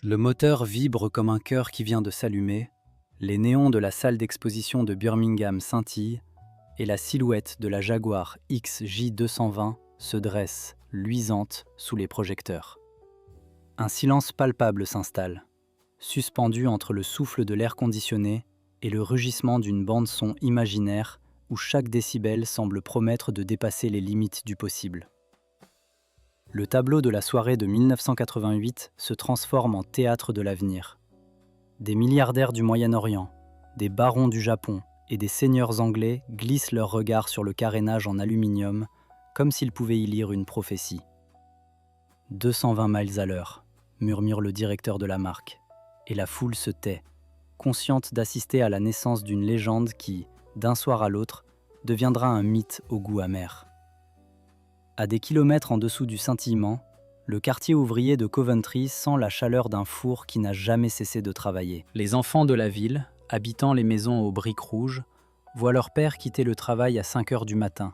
Le moteur vibre comme un cœur qui vient de s'allumer, les néons de la salle d'exposition de Birmingham scintillent et la silhouette de la Jaguar XJ220 se dresse, luisante, sous les projecteurs. Un silence palpable s'installe, suspendu entre le souffle de l'air conditionné et le rugissement d'une bande-son imaginaire où chaque décibel semble promettre de dépasser les limites du possible. Le tableau de la soirée de 1988 se transforme en théâtre de l'avenir. Des milliardaires du Moyen-Orient, des barons du Japon et des seigneurs anglais glissent leurs regards sur le carénage en aluminium, comme s'ils pouvaient y lire une prophétie. 220 miles à l'heure, murmure le directeur de la marque, et la foule se tait, consciente d'assister à la naissance d'une légende qui, d'un soir à l'autre, deviendra un mythe au goût amer. À des kilomètres en dessous du scintillement, le quartier ouvrier de Coventry sent la chaleur d'un four qui n'a jamais cessé de travailler. Les enfants de la ville, habitant les maisons aux briques rouges, voient leur père quitter le travail à 5 heures du matin,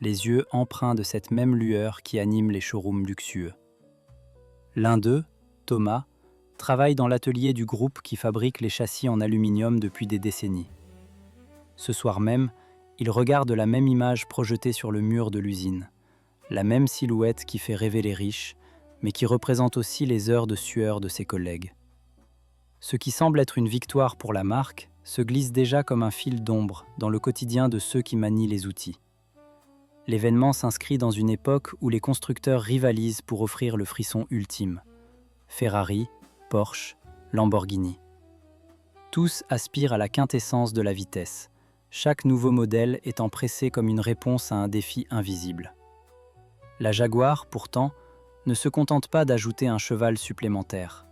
les yeux empreints de cette même lueur qui anime les showrooms luxueux. L'un d'eux, Thomas, travaille dans l'atelier du groupe qui fabrique les châssis en aluminium depuis des décennies. Ce soir même, il regarde la même image projetée sur le mur de l'usine. La même silhouette qui fait rêver les riches, mais qui représente aussi les heures de sueur de ses collègues. Ce qui semble être une victoire pour la marque se glisse déjà comme un fil d'ombre dans le quotidien de ceux qui manient les outils. L'événement s'inscrit dans une époque où les constructeurs rivalisent pour offrir le frisson ultime. Ferrari, Porsche, Lamborghini. Tous aspirent à la quintessence de la vitesse, chaque nouveau modèle étant pressé comme une réponse à un défi invisible. La Jaguar, pourtant, ne se contente pas d'ajouter un cheval supplémentaire.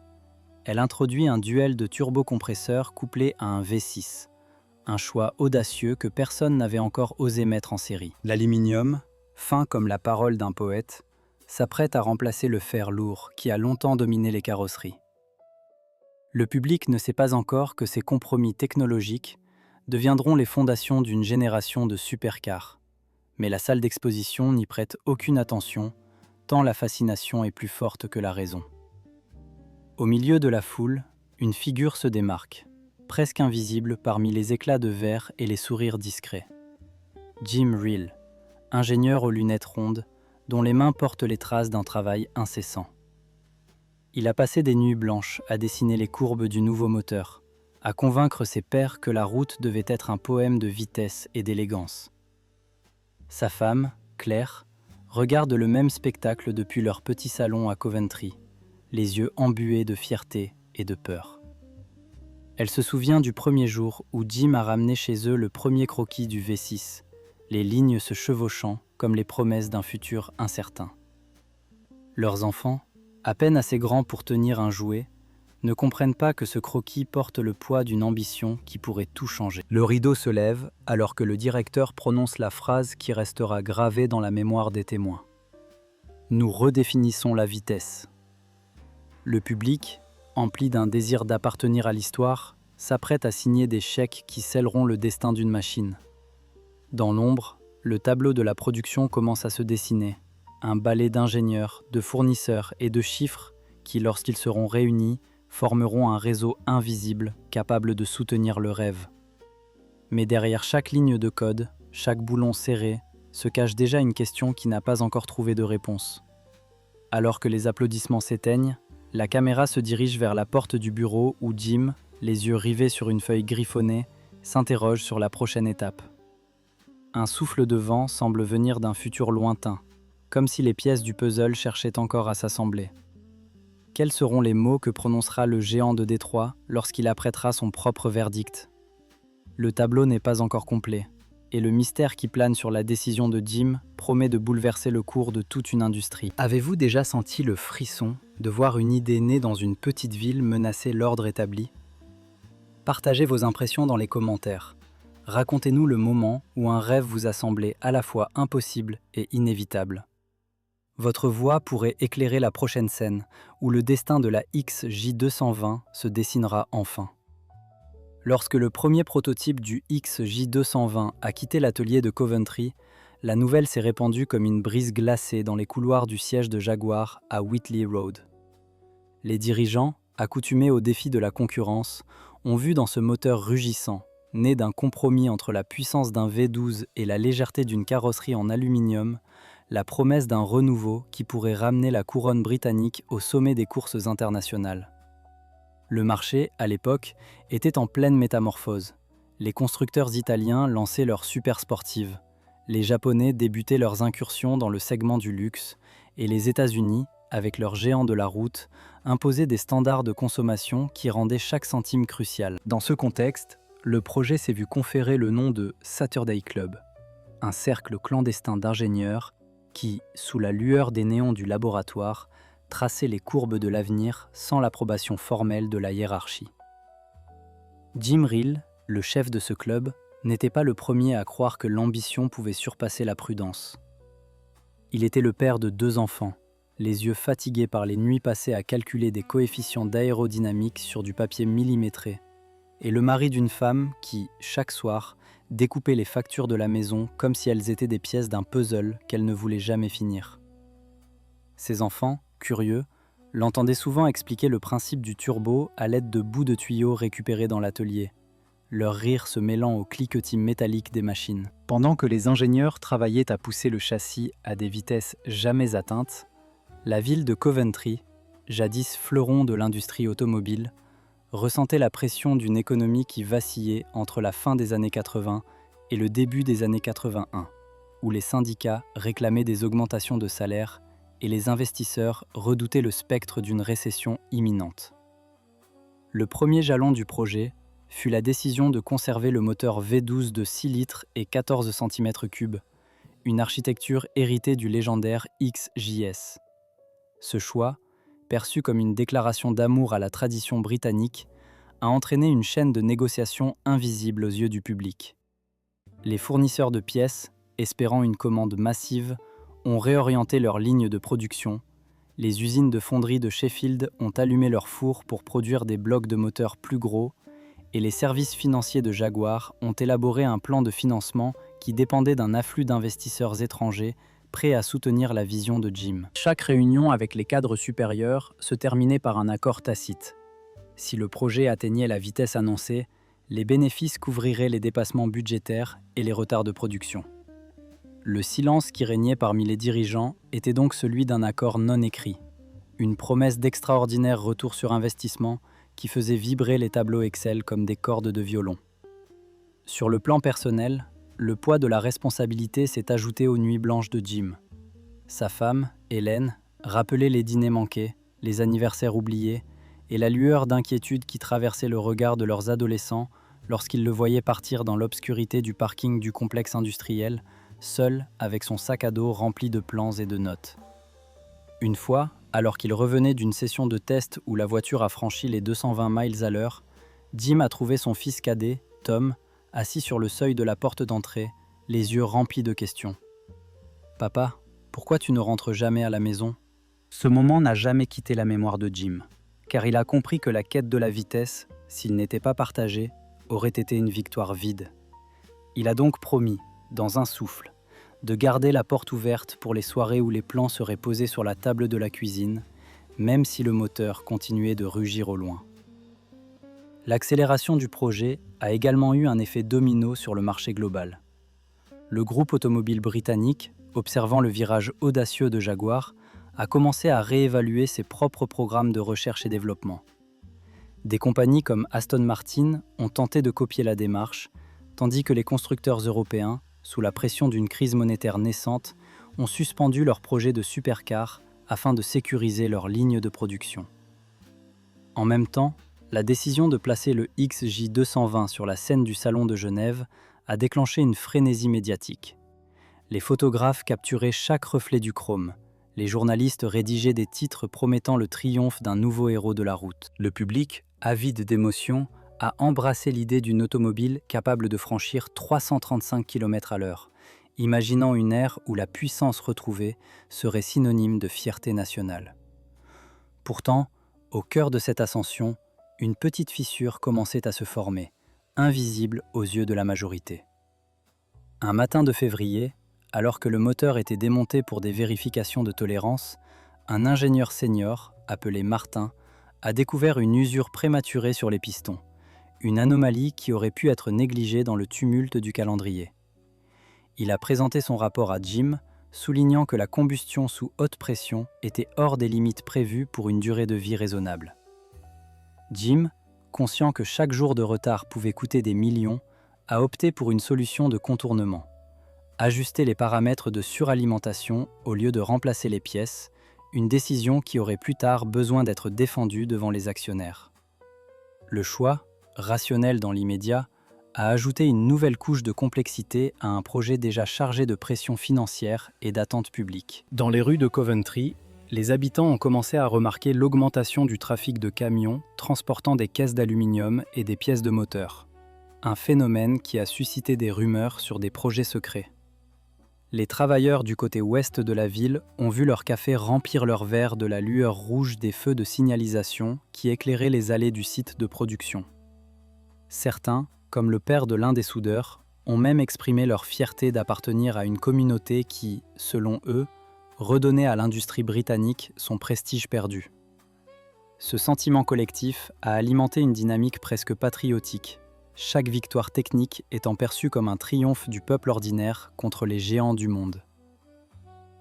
Elle introduit un duel de turbocompresseurs couplé à un V6, un choix audacieux que personne n'avait encore osé mettre en série. L'aluminium, fin comme la parole d'un poète, s'apprête à remplacer le fer lourd qui a longtemps dominé les carrosseries. Le public ne sait pas encore que ces compromis technologiques deviendront les fondations d'une génération de supercars. Mais la salle d'exposition n'y prête aucune attention, tant la fascination est plus forte que la raison. Au milieu de la foule, une figure se démarque, presque invisible parmi les éclats de verre et les sourires discrets. Jim Reel, ingénieur aux lunettes rondes, dont les mains portent les traces d'un travail incessant. Il a passé des nuits blanches à dessiner les courbes du nouveau moteur, à convaincre ses pairs que la route devait être un poème de vitesse et d'élégance. Sa femme, Claire, regarde le même spectacle depuis leur petit salon à Coventry, les yeux embués de fierté et de peur. Elle se souvient du premier jour où Jim a ramené chez eux le premier croquis du V6, les lignes se chevauchant comme les promesses d'un futur incertain. Leurs enfants, à peine assez grands pour tenir un jouet, ne comprennent pas que ce croquis porte le poids d'une ambition qui pourrait tout changer. Le rideau se lève alors que le directeur prononce la phrase qui restera gravée dans la mémoire des témoins. Nous redéfinissons la vitesse. Le public, empli d'un désir d'appartenir à l'histoire, s'apprête à signer des chèques qui scelleront le destin d'une machine. Dans l'ombre, le tableau de la production commence à se dessiner, un ballet d'ingénieurs, de fournisseurs et de chiffres qui, lorsqu'ils seront réunis, formeront un réseau invisible capable de soutenir le rêve. Mais derrière chaque ligne de code, chaque boulon serré, se cache déjà une question qui n'a pas encore trouvé de réponse. Alors que les applaudissements s'éteignent, la caméra se dirige vers la porte du bureau où Jim, les yeux rivés sur une feuille griffonnée, s'interroge sur la prochaine étape. Un souffle de vent semble venir d'un futur lointain, comme si les pièces du puzzle cherchaient encore à s'assembler. Quels seront les mots que prononcera le géant de Détroit lorsqu'il apprêtera son propre verdict? Le tableau n'est pas encore complet, et le mystère qui plane sur la décision de Jim promet de bouleverser le cours de toute une industrie. Avez-vous déjà senti le frisson de voir une idée née dans une petite ville menacer l'ordre établi? Partagez vos impressions dans les commentaires. Racontez-nous le moment où un rêve vous a semblé à la fois impossible et inévitable. Votre voix pourrait éclairer la prochaine scène, où le destin de la XJ220 se dessinera enfin. Lorsque le premier prototype du XJ220 a quitté l'atelier de Coventry, la nouvelle s'est répandue comme une brise glacée dans les couloirs du siège de Jaguar à Whitley Road. Les dirigeants, accoutumés aux défis de la concurrence, ont vu dans ce moteur rugissant, né d'un compromis entre la puissance d'un V12 et la légèreté d'une carrosserie en aluminium, la promesse d'un renouveau qui pourrait ramener la couronne britannique au sommet des courses internationales. Le marché, à l'époque, était en pleine métamorphose. Les constructeurs italiens lançaient leurs super sportives, les Japonais débutaient leurs incursions dans le segment du luxe, et les États-Unis, avec leurs géants de la route, imposaient des standards de consommation qui rendaient chaque centime crucial. Dans ce contexte, le projet s'est vu conférer le nom de Saturday Club, un cercle clandestin d'ingénieurs qui, sous la lueur des néons du laboratoire, traçaient les courbes de l'avenir sans l'approbation formelle de la hiérarchie. Jim Reel, le chef de ce club, n'était pas le premier à croire que l'ambition pouvait surpasser la prudence. Il était le père de 2 enfants, les yeux fatigués par les nuits passées à calculer des coefficients d'aérodynamique sur du papier millimétré, et le mari d'une femme qui, chaque soir, découpait les factures de la maison comme si elles étaient des pièces d'un puzzle qu'elle ne voulait jamais finir. Ses enfants, curieux, l'entendaient souvent expliquer le principe du turbo à l'aide de bouts de tuyaux récupérés dans l'atelier, leur rire se mêlant au cliquetis métallique des machines. Pendant que les ingénieurs travaillaient à pousser le châssis à des vitesses jamais atteintes, la ville de Coventry, jadis fleuron de l'industrie automobile, ressentait la pression d'une économie qui vacillait entre la fin des années 80 et le début des années 81, où les syndicats réclamaient des augmentations de salaire et les investisseurs redoutaient le spectre d'une récession imminente. Le premier jalon du projet fut la décision de conserver le moteur V12 de 6 litres et 14 cm3, une architecture héritée du légendaire XJS. Ce choix, perçu comme une déclaration d'amour à la tradition britannique, a entraîné une chaîne de négociations invisible aux yeux du public. Les fournisseurs de pièces, espérant une commande massive, ont réorienté leurs lignes de production. Les usines de fonderie de Sheffield ont allumé leurs fours pour produire des blocs de moteurs plus gros, et les services financiers de Jaguar ont élaboré un plan de financement qui dépendait d'un afflux d'investisseurs étrangers prêts à soutenir la vision de Jim. Chaque réunion avec les cadres supérieurs se terminait par un accord tacite. Si le projet atteignait la vitesse annoncée, les bénéfices couvriraient les dépassements budgétaires et les retards de production. Le silence qui régnait parmi les dirigeants était donc celui d'un accord non écrit, une promesse d'extraordinaire retour sur investissement qui faisait vibrer les tableaux Excel comme des cordes de violon. Sur le plan personnel, le poids de la responsabilité s'est ajouté aux nuits blanches de Jim. Sa femme, Hélène, rappelait les dîners manqués, les anniversaires oubliés et la lueur d'inquiétude qui traversait le regard de leurs adolescents lorsqu'ils le voyaient partir dans l'obscurité du parking du complexe industriel, seul avec son sac à dos rempli de plans et de notes. Une fois, alors qu'il revenait d'une session de test où la voiture a franchi les 220 miles à l'heure, Jim a trouvé son fils cadet, Tom, assis sur le seuil de la porte d'entrée, les yeux remplis de questions. « Papa, pourquoi tu ne rentres jamais à la maison ?» Ce moment n'a jamais quitté la mémoire de Jim, car il a compris que la quête de la vitesse, s'il n'était pas partagé, aurait été une victoire vide. Il a donc promis, dans un souffle, de garder la porte ouverte pour les soirées où les plans seraient posés sur la table de la cuisine, même si le moteur continuait de rugir au loin. L'accélération du projet a également eu un effet domino sur le marché global. Le groupe automobile britannique, observant le virage audacieux de Jaguar, a commencé à réévaluer ses propres programmes de recherche et développement. Des compagnies comme Aston Martin ont tenté de copier la démarche, tandis que les constructeurs européens, sous la pression d'une crise monétaire naissante, ont suspendu leurs projets de supercars afin de sécuriser leurs lignes de production. En même temps, la décision de placer le XJ220 sur la scène du Salon de Genève a déclenché une frénésie médiatique. Les photographes capturaient chaque reflet du chrome. Les journalistes rédigeaient des titres promettant le triomphe d'un nouveau héros de la route. Le public, avide d'émotion, a embrassé l'idée d'une automobile capable de franchir 335 km/h, imaginant une ère où la puissance retrouvée serait synonyme de fierté nationale. Pourtant, au cœur de cette ascension, une petite fissure commençait à se former, invisible aux yeux de la majorité. Un matin de février, alors que le moteur était démonté pour des vérifications de tolérance, un ingénieur senior, appelé Martin, a découvert une usure prématurée sur les pistons, une anomalie qui aurait pu être négligée dans le tumulte du calendrier. Il a présenté son rapport à Jim, soulignant que la combustion sous haute pression était hors des limites prévues pour une durée de vie raisonnable. Jim, conscient que chaque jour de retard pouvait coûter des millions, a opté pour une solution de contournement. Ajuster les paramètres de suralimentation au lieu de remplacer les pièces, une décision qui aurait plus tard besoin d'être défendue devant les actionnaires. Le choix, rationnel dans l'immédiat, a ajouté une nouvelle couche de complexité à un projet déjà chargé de pression financière et d'attentes publiques. Dans les rues de Coventry, les habitants ont commencé à remarquer l'augmentation du trafic de camions transportant des caisses d'aluminium et des pièces de moteur. Un phénomène qui a suscité des rumeurs sur des projets secrets. Les travailleurs du côté ouest de la ville ont vu leur café remplir leur verre de la lueur rouge des feux de signalisation qui éclairaient les allées du site de production. Certains, comme le père de l'un des soudeurs, ont même exprimé leur fierté d'appartenir à une communauté qui, selon eux, redonnait à l'industrie britannique son prestige perdu. Ce sentiment collectif a alimenté une dynamique presque patriotique, chaque victoire technique étant perçue comme un triomphe du peuple ordinaire contre les géants du monde.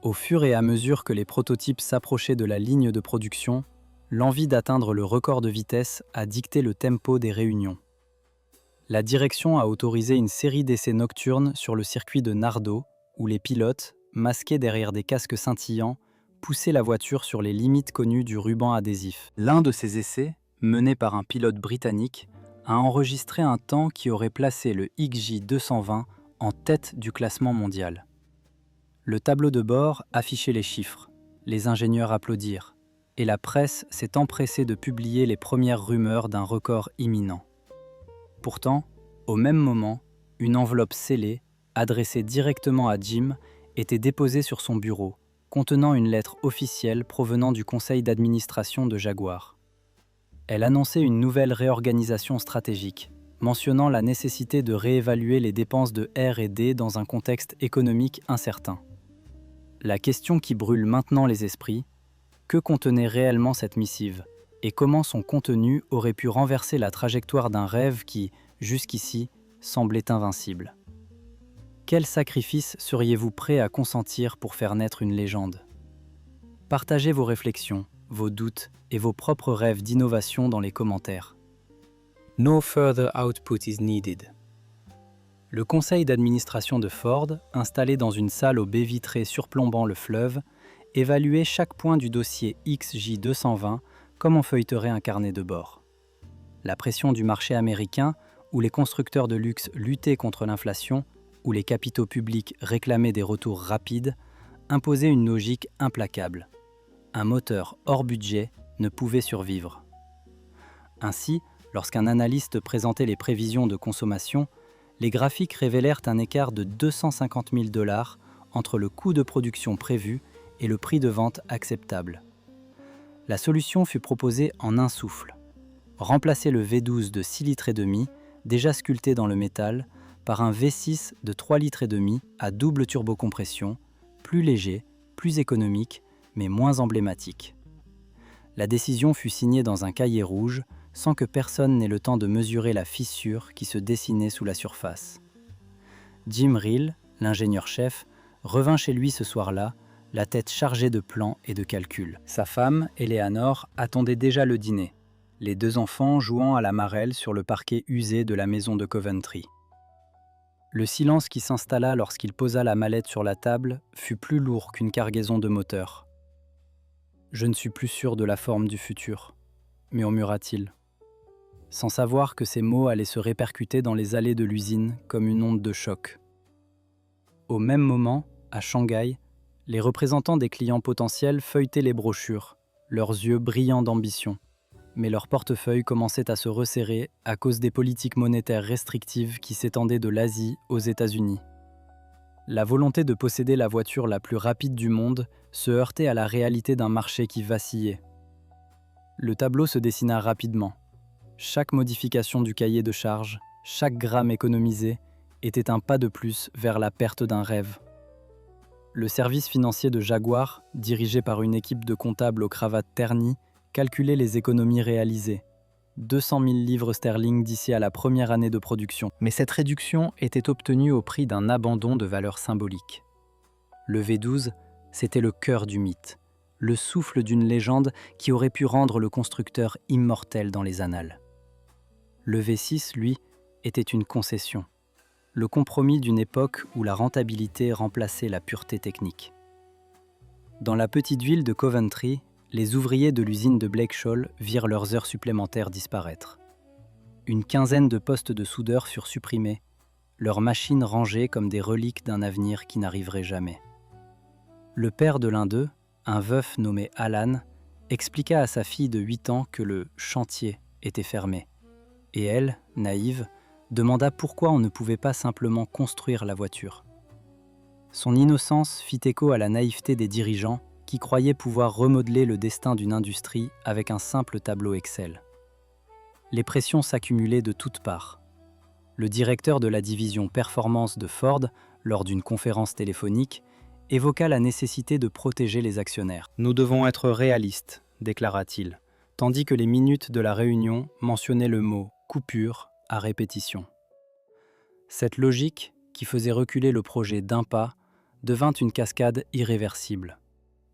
Au fur et à mesure que les prototypes s'approchaient de la ligne de production, l'envie d'atteindre le record de vitesse a dicté le tempo des réunions. La direction a autorisé une série d'essais nocturnes sur le circuit de Nardò, où les pilotes, masqués derrière des casques scintillants, poussaient la voiture sur les limites connues du ruban adhésif. L'un de ces essais, mené par un pilote britannique, a enregistré un temps qui aurait placé le XJ220 en tête du classement mondial. Le tableau de bord affichait les chiffres, les ingénieurs applaudirent, et la presse s'est empressée de publier les premières rumeurs d'un record imminent. Pourtant, au même moment, une enveloppe scellée, adressée directement à Jim, était déposée sur son bureau, contenant une lettre officielle provenant du conseil d'administration de Jaguar. Elle annonçait une nouvelle réorganisation stratégique, mentionnant la nécessité de réévaluer les dépenses de R&D dans un contexte économique incertain. La question qui brûle maintenant les esprits, que contenait réellement cette missive et comment son contenu aurait pu renverser la trajectoire d'un rêve qui, jusqu'ici, semblait invincible. Quel sacrifice seriez-vous prêt à consentir pour faire naître une légende ? Partagez vos réflexions, vos doutes et vos propres rêves d'innovation dans les commentaires. No further output is needed. Le conseil d'administration de Ford, installé dans une salle aux baies vitrées surplombant le fleuve, évaluait chaque point du dossier XJ220 comme on feuilleterait un carnet de bord. La pression du marché américain, où les constructeurs de luxe luttaient contre l'inflation, où les capitaux publics réclamaient des retours rapides, imposait une logique implacable. Un moteur hors budget ne pouvait survivre. Ainsi, lorsqu'un analyste présentait les prévisions de consommation, les graphiques révélèrent un écart de 250 000 $ entre le coût de production prévu et le prix de vente acceptable. La solution fut proposée en un souffle. Remplacer le V12 de 6,5 litres, déjà sculpté dans le métal, par un V6 de 3,5 litres à double turbocompression, plus léger, plus économique, mais moins emblématique. La décision fut signée dans un cahier rouge, sans que personne n'ait le temps de mesurer la fissure qui se dessinait sous la surface. Jim Rill, l'ingénieur-chef, revint chez lui ce soir-là, la tête chargée de plans et de calculs. Sa femme, Eleanor, attendait déjà le dîner, les deux enfants jouant à la marelle sur le parquet usé de la maison de Coventry. Le silence qui s'installa lorsqu'il posa la mallette sur la table fut plus lourd qu'une cargaison de moteurs. « Je ne suis plus sûr de la forme du futur », murmura-t-il, sans savoir que ces mots allaient se répercuter dans les allées de l'usine comme une onde de choc. Au même moment, à Shanghai, les représentants des clients potentiels feuilletaient les brochures, leurs yeux brillants d'ambition. Mais leur portefeuille commençait à se resserrer à cause des politiques monétaires restrictives qui s'étendaient de l'Asie aux États-Unis. La volonté de posséder la voiture la plus rapide du monde se heurtait à la réalité d'un marché qui vacillait. Le tableau se dessina rapidement. Chaque modification du cahier de charges, chaque gramme économisé, était un pas de plus vers la perte d'un rêve. Le service financier de Jaguar, dirigé par une équipe de comptables aux cravates ternies, Calculez les économies réalisées. 200 000 livres sterling d'ici à la première année de production. Mais cette réduction était obtenue au prix d'un abandon de valeur symbolique. Le V12, c'était le cœur du mythe, le souffle d'une légende qui aurait pu rendre le constructeur immortel dans les annales. Le V6, lui, était une concession, le compromis d'une époque où la rentabilité remplaçait la pureté technique. Dans la petite ville de Coventry, les ouvriers de l'usine de Blakeshall virent leurs heures supplémentaires disparaître. Une quinzaine de postes de soudeurs furent supprimés, leurs machines rangées comme des reliques d'un avenir qui n'arriverait jamais. Le père de l'un d'eux, un veuf nommé Alan, expliqua à sa fille de 8 ans que le chantier était fermé. Et elle, naïve, demanda pourquoi on ne pouvait pas simplement construire la voiture. Son innocence fit écho à la naïveté des dirigeants qui croyaient pouvoir remodeler le destin d'une industrie avec un simple tableau Excel. Les pressions s'accumulaient de toutes parts. Le directeur de la division performance de Ford, lors d'une conférence téléphonique, évoqua la nécessité de protéger les actionnaires. « Nous devons être réalistes », déclara-t-il, tandis que les minutes de la réunion mentionnaient le mot « coupure » à répétition. Cette logique, qui faisait reculer le projet d'un pas, devint une cascade irréversible.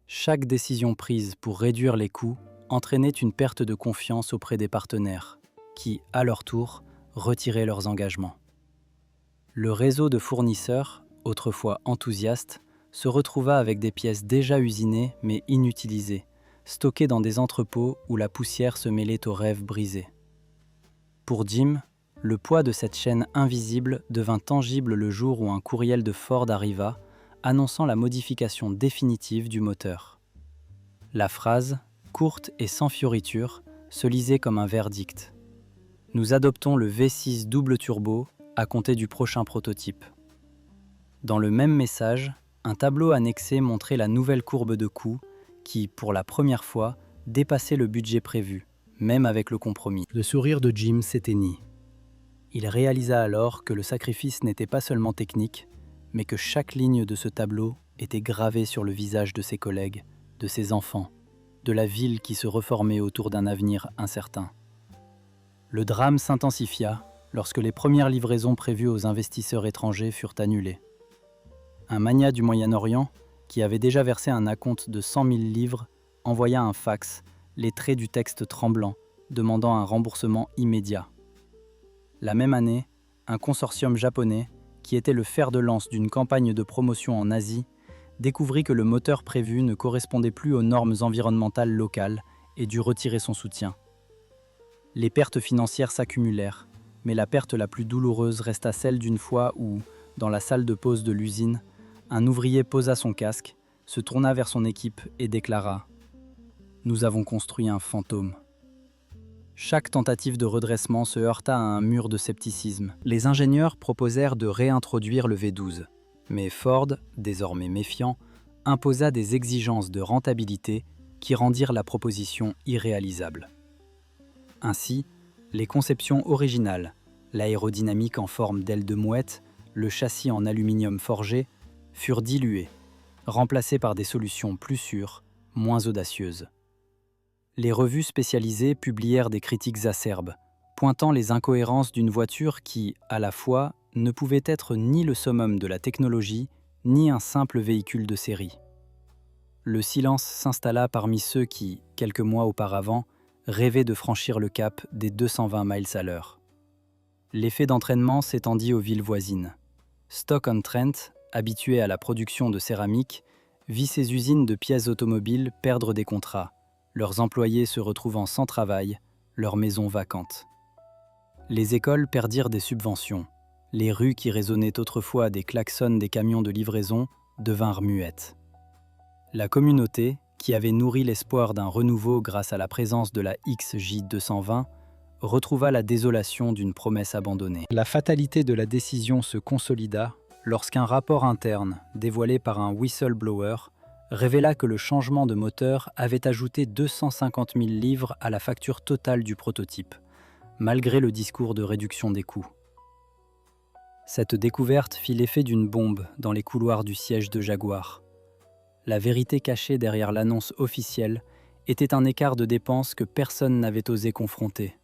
Chaque décision prise pour réduire les coûts entraînait une perte de confiance auprès des partenaires, qui, à leur tour, retiraient leurs engagements. Le réseau de fournisseurs, autrefois enthousiastes, se retrouva avec des pièces déjà usinées mais inutilisées, stockées dans des entrepôts où la poussière se mêlait aux rêves brisés. Pour Jim, le poids de cette chaîne invisible devint tangible le jour où un courriel de Ford arriva, annonçant la modification définitive du moteur. La phrase, courte et sans fioriture, se lisait comme un verdict. Nous adoptons le V6 double turbo à compter du prochain prototype. Dans le même message, un tableau annexé montrait la nouvelle courbe de coût qui, pour la première fois, dépassait le budget prévu, même avec le compromis. Le sourire de Jim s'éteignit. Il réalisa alors que le sacrifice n'était pas seulement technique, mais que chaque ligne de ce tableau était gravée sur le visage de ses collègues, de ses enfants, de la ville qui se reformait autour d'un avenir incertain. Le drame s'intensifia lorsque les premières livraisons prévues aux investisseurs étrangers furent annulées. Un magnat du Moyen-Orient, qui avait déjà versé un acompte de 100 000 livres, envoya un fax, les traits du texte tremblants, demandant un remboursement immédiat. La même année, un consortium japonais, qui était le fer de lance d'une campagne de promotion en Asie, découvrit que le moteur prévu ne correspondait plus aux normes environnementales locales et dut retirer son soutien. Les pertes financières s'accumulèrent, mais la perte la plus douloureuse resta celle d'une fois où, dans la salle de pause de l'usine, un ouvrier posa son casque, se tourna vers son équipe et déclara « Nous avons construit un fantôme ». Chaque tentative de redressement se heurta à un mur de scepticisme. Les ingénieurs proposèrent de réintroduire le V12, mais Ford, désormais méfiant, imposa des exigences de rentabilité qui rendirent la proposition irréalisable. Ainsi, les conceptions originales, l'aérodynamique en forme d'aile de mouette, le châssis en aluminium forgé, furent diluées, remplacées par des solutions plus sûres, moins audacieuses. Les revues spécialisées publièrent des critiques acerbes, pointant les incohérences d'une voiture qui, à la fois, ne pouvait être ni le summum de la technologie, ni un simple véhicule de série. Le silence s'installa parmi ceux qui, quelques mois auparavant, rêvaient de franchir le cap des 220 miles à l'heure. L'effet d'entraînement s'étendit aux villes voisines. Stoke-on-Trent, habitué à la production de céramique, vit ses usines de pièces automobiles perdre des contrats, leurs employés se retrouvant sans travail, leurs maisons vacantes. Les écoles perdirent des subventions. Les rues qui résonnaient autrefois des klaxons des camions de livraison devinrent muettes. La communauté, qui avait nourri l'espoir d'un renouveau grâce à la présence de la XJ220, retrouva la désolation d'une promesse abandonnée. La fatalité de la décision se consolida lorsqu'un rapport interne, dévoilé par un whistleblower, révéla que le changement de moteur avait ajouté 250 000 livres à la facture totale du prototype, malgré le discours de réduction des coûts. Cette découverte fit l'effet d'une bombe dans les couloirs du siège de Jaguar. La vérité cachée derrière l'annonce officielle était un écart de dépenses que personne n'avait osé confronter.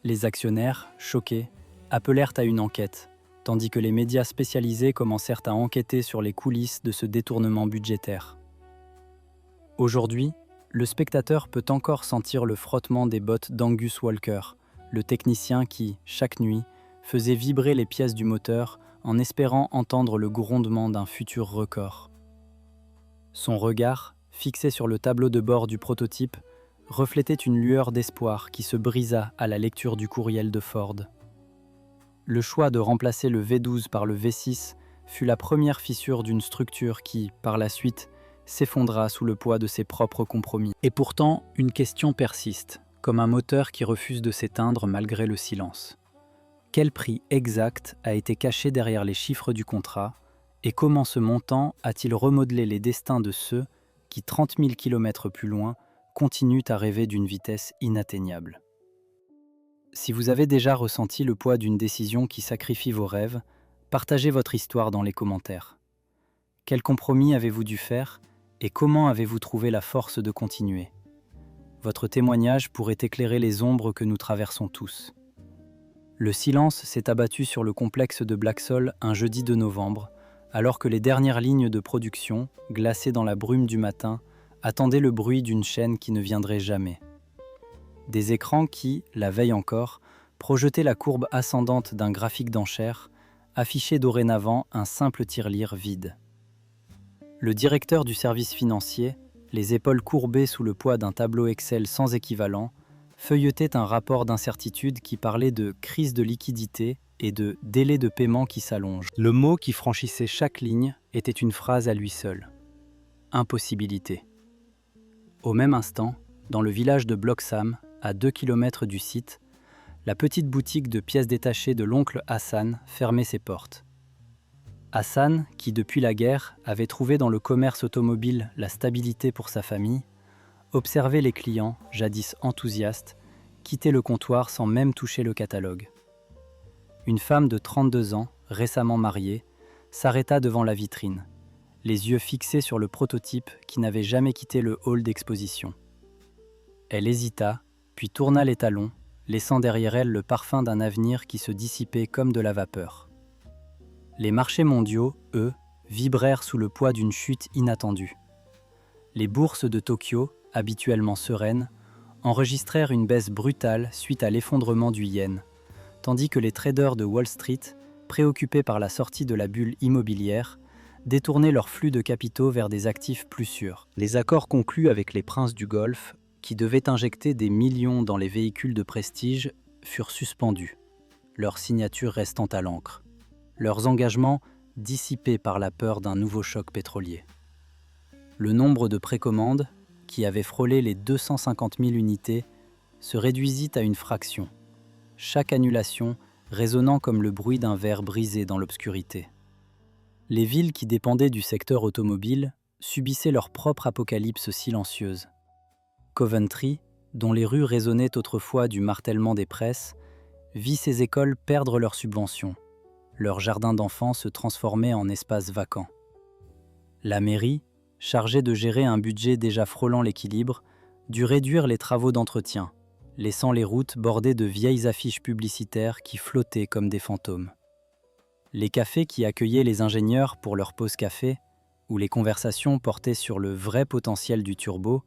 Les actionnaires, choqués, appelèrent à une enquête, tandis que les médias spécialisés commencèrent à enquêter sur les coulisses de ce détournement budgétaire. Aujourd'hui, le spectateur peut encore sentir le frottement des bottes d'Angus Walker, le technicien qui, chaque nuit, faisait vibrer les pièces du moteur en espérant entendre le grondement d'un futur record. Son regard, fixé sur le tableau de bord du prototype, reflétait une lueur d'espoir qui se brisa à la lecture du courriel de Ford. Le choix de remplacer le V12 par le V6 fut la première fissure d'une structure qui, par la suite, s'effondra sous le poids de ses propres compromis. Et pourtant, une question persiste, comme un moteur qui refuse de s'éteindre malgré le silence. Quel prix exact a été caché derrière les chiffres du contrat et comment ce montant a-t-il remodelé les destins de ceux qui, 30 000 km plus loin, continuent à rêver d'une vitesse inatteignable? Si vous avez déjà ressenti le poids d'une décision qui sacrifie vos rêves, partagez votre histoire dans les commentaires. Quel compromis avez-vous dû faire et comment avez-vous trouvé la force de continuer? Votre témoignage pourrait éclairer les ombres que nous traversons tous. Le silence s'est abattu sur le complexe de Blacksall un jeudi de novembre, alors que les dernières lignes de production, glacées dans la brume du matin, attendaient le bruit d'une chaîne qui ne viendrait jamais. Des écrans qui, la veille encore, projetaient la courbe ascendante d'un graphique d'enchères, affichaient dorénavant un simple tirelire vide. Le directeur du service financier, les épaules courbées sous le poids d'un tableau Excel sans équivalent, feuilletait un rapport d'incertitude qui parlait de crise de liquidité et de délai de paiement qui s'allonge. Le mot qui franchissait chaque ligne était une phrase à lui seul. Impossibilité. Au même instant, dans le village de Bloxham, à 2 km du site, la petite boutique de pièces détachées de l'oncle Hassan fermait ses portes. Hassan, qui depuis la guerre avait trouvé dans le commerce automobile la stabilité pour sa famille, observait les clients, jadis enthousiastes, quitter le comptoir sans même toucher le catalogue. Une femme de 32 ans, récemment mariée, s'arrêta devant la vitrine, les yeux fixés sur le prototype qui n'avait jamais quitté le hall d'exposition. Elle hésita, puis tourna les talons, laissant derrière elle le parfum d'un avenir qui se dissipait comme de la vapeur. Les marchés mondiaux, eux, vibrèrent sous le poids d'une chute inattendue. Les bourses de Tokyo, habituellement sereines, enregistrèrent une baisse brutale suite à l'effondrement du yen, tandis que les traders de Wall Street, préoccupés par la sortie de la bulle immobilière, détournaient leur flux de capitaux vers des actifs plus sûrs. Les accords conclus avec les princes du Golfe, qui devaient injecter des millions dans les véhicules de prestige, furent suspendus, leurs signatures restant à l'encre, leurs engagements dissipés par la peur d'un nouveau choc pétrolier. Le nombre de précommandes, qui avait frôlé les 250 000 unités, se réduisit à une fraction, chaque annulation résonnant comme le bruit d'un verre brisé dans l'obscurité. Les villes qui dépendaient du secteur automobile subissaient leur propre apocalypse silencieuse. Coventry, dont les rues résonnaient autrefois du martèlement des presses, vit ses écoles perdre leurs subventions, leurs jardins d'enfants se transformer en espaces vacants. La mairie, chargée de gérer un budget déjà frôlant l'équilibre, dut réduire les travaux d'entretien, laissant les routes bordées de vieilles affiches publicitaires qui flottaient comme des fantômes. Les cafés qui accueillaient les ingénieurs pour leur pause café, où les conversations portaient sur le vrai potentiel du turbo,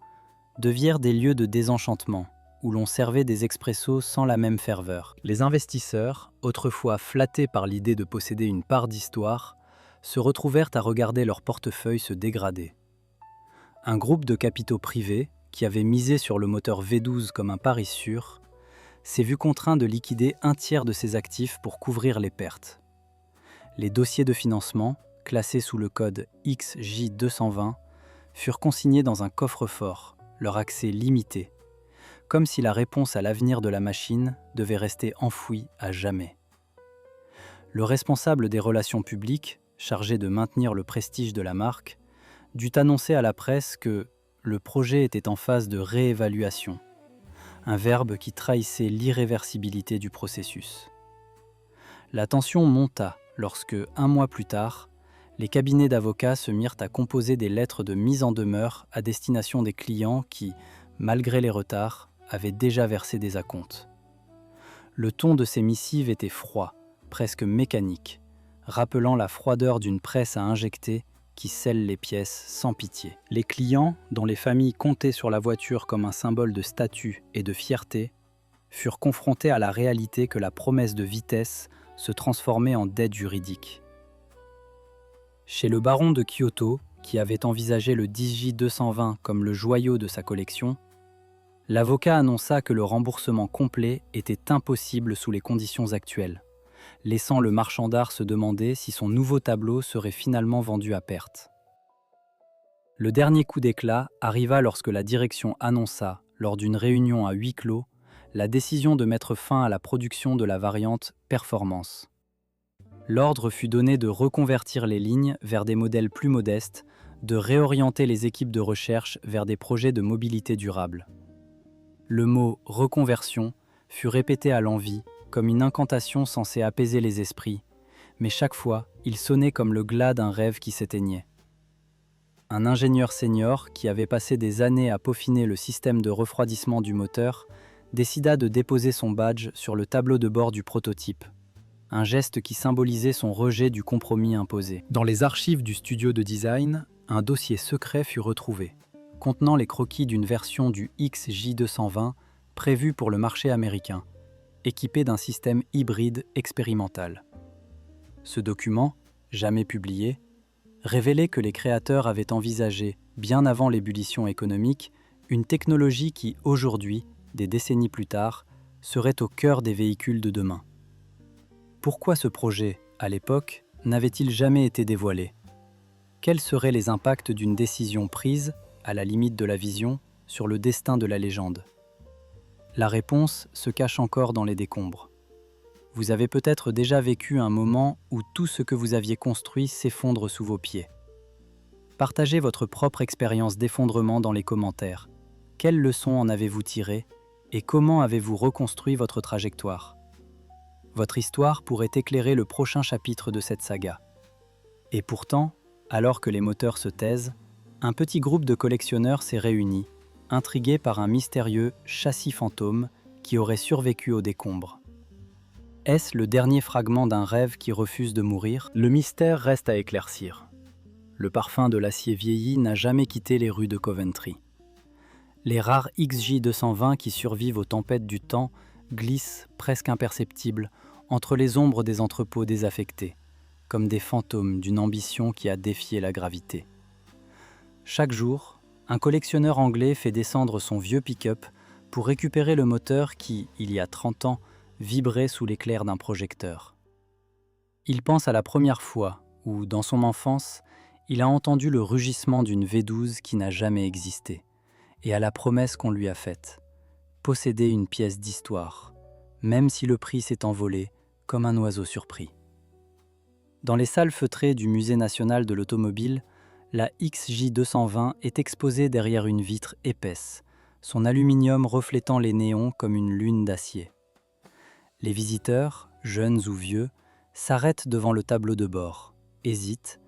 devinrent des lieux de désenchantement, où l'on servait des expressos sans la même ferveur. Les investisseurs, autrefois flattés par l'idée de posséder une part d'histoire, se retrouvèrent à regarder leur portefeuille se dégrader. Un groupe de capitaux privés, qui avait misé sur le moteur V12 comme un pari sûr, s'est vu contraint de liquider un tiers de ses actifs pour couvrir les pertes. Les dossiers de financement, classés sous le code XJ220, furent consignés dans un coffre-fort, leur accès limité, comme si la réponse à l'avenir de la machine devait rester enfouie à jamais. Le responsable des relations publiques, chargé de maintenir le prestige de la marque, dut annoncer à la presse que le projet était en phase de réévaluation, un verbe qui trahissait l'irréversibilité du processus. La tension monta lorsque, un mois plus tard, Les cabinets d'avocats se mirent à composer des lettres de mise en demeure à destination des clients qui, malgré les retards, avaient déjà versé des acomptes. Le ton de ces missives était froid, presque mécanique, rappelant la froideur d'une presse à injecter qui scelle les pièces sans pitié. Les clients, dont les familles comptaient sur la voiture comme un symbole de statut et de fierté, furent confrontés à la réalité que la promesse de vitesse se transformait en dette juridique. Chez le baron de Kyoto, qui avait envisagé le 10J220 comme le joyau de sa collection, l'avocat annonça que le remboursement complet était impossible sous les conditions actuelles, laissant le marchand d'art se demander si son nouveau tableau serait finalement vendu à perte. Le dernier coup d'éclat arriva lorsque la direction annonça, lors d'une réunion à huis clos, la décision de mettre fin à la production de la variante Performance. L'ordre fut donné de reconvertir les lignes vers des modèles plus modestes, de réorienter les équipes de recherche vers des projets de mobilité durable. Le mot « reconversion » fut répété à l'envi, comme une incantation censée apaiser les esprits, mais chaque fois, il sonnait comme le glas d'un rêve qui s'éteignait. Un ingénieur senior, qui avait passé des années à peaufiner le système de refroidissement du moteur, décida de déposer son badge sur le tableau de bord du prototype, un geste qui symbolisait son rejet du compromis imposé. Dans les archives du studio de design, un dossier secret fut retrouvé, contenant les croquis d'une version du XJ220 prévue pour le marché américain, équipé d'un système hybride expérimental. Ce document, jamais publié, révélait que les créateurs avaient envisagé, bien avant l'ébullition économique, une technologie qui, aujourd'hui, des décennies plus tard, serait au cœur des véhicules de demain. Pourquoi ce projet, à l'époque, n'avait-il jamais été dévoilé? Quels seraient les impacts d'une décision prise, à la limite de la vision, sur le destin de la légende? La réponse se cache encore dans les décombres. Vous avez peut-être déjà vécu un moment où tout ce que vous aviez construit s'effondre sous vos pieds. Partagez votre propre expérience d'effondrement dans les commentaires. Quelles leçons en avez-vous tirées et comment avez-vous reconstruit votre trajectoire? Votre histoire pourrait éclairer le prochain chapitre de cette saga. Et pourtant, alors que les moteurs se taisent, un petit groupe de collectionneurs s'est réuni, intrigué par un mystérieux châssis fantôme qui aurait survécu aux décombres. Est-ce le dernier fragment d'un rêve qui refuse de mourir? Le mystère reste à éclaircir. Le parfum de l'acier vieilli n'a jamais quitté les rues de Coventry. Les rares XJ220 qui survivent aux tempêtes du temps glissent, presque imperceptibles, entre les ombres des entrepôts désaffectés, comme des fantômes d'une ambition qui a défié la gravité. Chaque jour, un collectionneur anglais fait descendre son vieux pick-up pour récupérer le moteur qui, il y a 30 ans, vibrait sous l'éclair d'un projecteur. Il pense à la première fois où, dans son enfance, il a entendu le rugissement d'une V12 qui n'a jamais existé, et à la promesse qu'on lui a faite, posséder une pièce d'histoire, même si le prix s'est envolé comme un oiseau surpris. Dans les salles feutrées du Musée national de l'automobile, la XJ220 est exposée derrière une vitre épaisse, son aluminium reflétant les néons comme une lune d'acier. Les visiteurs, jeunes ou vieux, s'arrêtent devant le tableau de bord, hésitent,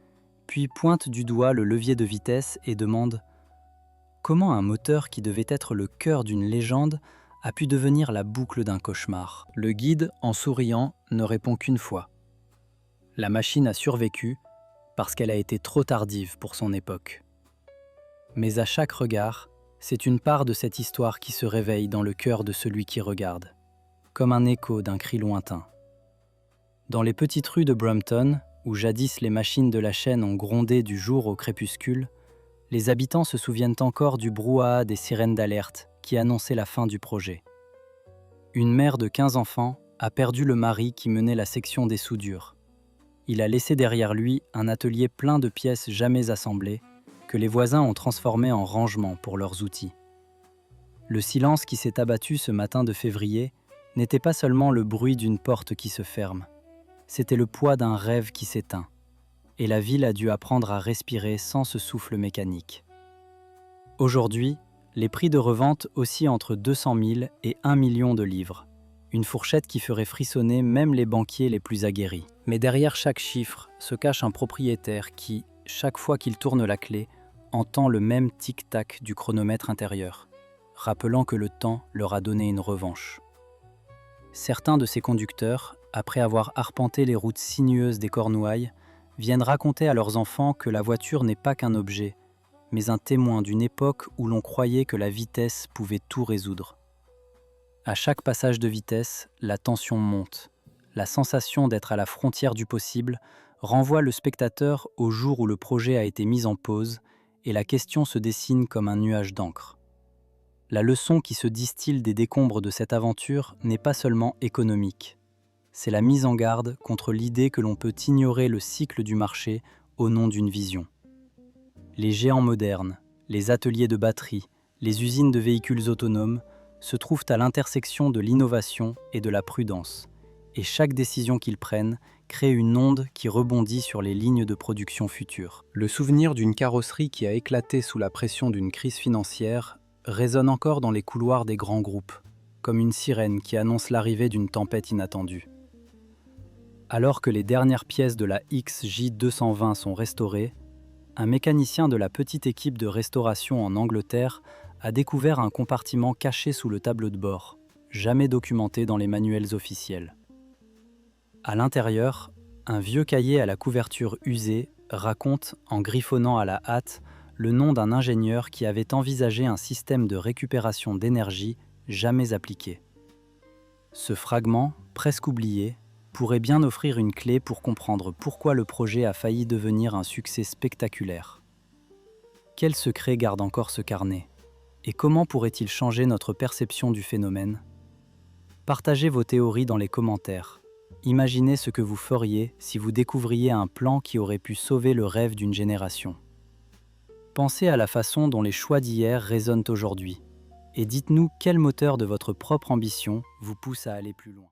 puis pointent du doigt le levier de vitesse et demandent « Comment un moteur qui devait être le cœur d'une légende a pu devenir la boucle d'un cauchemar ?» Le guide, en souriant, ne répond qu'une fois. La machine a survécu parce qu'elle a été trop tardive pour son époque. Mais à chaque regard, c'est une part de cette histoire qui se réveille dans le cœur de celui qui regarde, comme un écho d'un cri lointain. Dans les petites rues de Brompton, où jadis les machines de la chaîne ont grondé du jour au crépuscule, les habitants se souviennent encore du brouhaha des sirènes d'alerte qui annonçaient la fin du projet. Une mère de 15 enfants a perdu le mari qui menait la section des soudures. Il a laissé derrière lui un atelier plein de pièces jamais assemblées que les voisins ont transformées en rangement pour leurs outils. Le silence qui s'est abattu ce matin de février n'était pas seulement le bruit d'une porte qui se ferme, c'était le poids d'un rêve qui s'éteint, et la ville a dû apprendre à respirer sans ce souffle mécanique. Aujourd'hui, les prix de revente oscillent entre 200 000 et 1 million de livres, Une fourchette qui ferait frissonner même les banquiers les plus aguerris. Mais derrière chaque chiffre se cache un propriétaire qui, chaque fois qu'il tourne la clé, entend le même tic-tac du chronomètre intérieur, rappelant que le temps leur a donné une revanche. Certains de ces conducteurs, après avoir arpenté les routes sinueuses des Cornouailles, viennent raconter à leurs enfants que la voiture n'est pas qu'un objet, mais un témoin d'une époque où l'on croyait que la vitesse pouvait tout résoudre. À chaque passage de vitesse, la tension monte. La sensation d'être à la frontière du possible renvoie le spectateur au jour où le projet a été mis en pause et la question se dessine comme un nuage d'encre. La leçon qui se distille des décombres de cette aventure n'est pas seulement économique. C'est la mise en garde contre l'idée que l'on peut ignorer le cycle du marché au nom d'une vision. Les géants modernes, les ateliers de batterie, les usines de véhicules autonomes se trouvent à l'intersection de l'innovation et de la prudence, et chaque décision qu'ils prennent crée une onde qui rebondit sur les lignes de production futures. Le souvenir d'une carrosserie qui a éclaté sous la pression d'une crise financière résonne encore dans les couloirs des grands groupes, comme une sirène qui annonce l'arrivée d'une tempête inattendue. Alors que les dernières pièces de la XJ220 sont restaurées, un mécanicien de la petite équipe de restauration en Angleterre a découvert un compartiment caché sous le tableau de bord, jamais documenté dans les manuels officiels. À l'intérieur, un vieux cahier à la couverture usée raconte, en griffonnant à la hâte, le nom d'un ingénieur qui avait envisagé un système de récupération d'énergie jamais appliqué. Ce fragment, presque oublié, pourrait bien offrir une clé pour comprendre pourquoi le projet a failli devenir un succès spectaculaire. Quel secret garde encore ce carnet ? Et comment pourrait-il changer notre perception du phénomène ? Partagez vos théories dans les commentaires. Imaginez ce que vous feriez si vous découvriez un plan qui aurait pu sauver le rêve d'une génération. Pensez à la façon dont les choix d'hier résonnent aujourd'hui. Et dites-nous quel moteur de votre propre ambition vous pousse à aller plus loin.